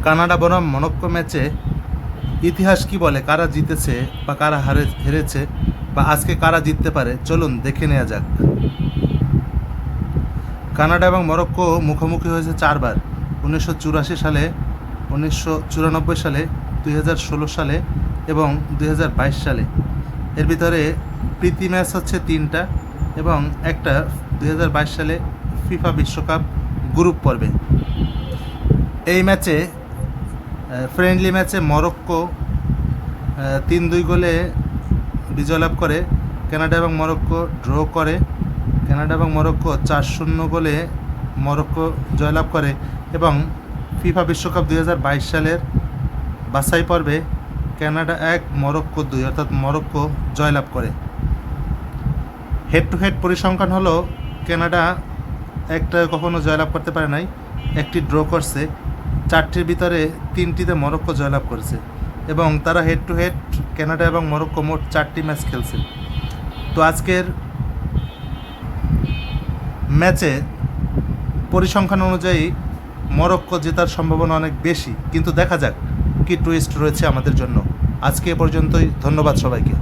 Canada বনাম Morocco ম্যাচে ইতিহাস কি বলে, কারা জিতেছে বা কারা হেরেছে বা আজকে কারা জিততে পারে, চলুন দেখে নেওয়া যাক। কানাডা এবং মরক্কো মুখোমুখি হয়েছে 4বার: 1984 সালে, 1994 সালে, 2016 সালে এবং 2022 সালে। এর ভিতরে প্রীতি ম্যাচ হচ্ছে 3টা এবং একটা 2022 সালে ফিফা বিশ্বকাপ গ্রুপ পর্বে। এই ম্যাচে ফ্রেন্ডলি ম্যাচে মরক্কো 3-2 গোলে বিজয় লাভ করে। কানাডা এবং মরক্কো ড্র করে। কানাডা এবং মরক্কো 4-0 গোলে মরক্কো জয়লাভ করে এবং ফিফা বিশ্বকাপ 2022 সালের বাছাই পর্বে কানাডা 1 মরক্কো 2 অর্থাৎ মরক্কো জয়লাভ করে। হেড টু হেড পরিসংখ্যান হলো কানাডা একটা কখনো জয়লাভ করতে পারে নাই, একটি ড্র করছে, 4টির ভিতরে 3টিতে মরক্কো জয়লাভ করেছে এবং তারা হেড টু হেড কানাডা এবং মরক্কো মোট 4টি ম্যাচ খেলছে। তো আজকের ম্যাচে পরিসংখ্যান অনুযায়ী মরক্কো জেতার সম্ভাবনা অনেক বেশি, কিন্তু দেখা যাক কি টুইস্ট রয়েছে আমাদের জন্য। আজকে এ পর্যন্তই, ধন্যবাদ সবাইকে।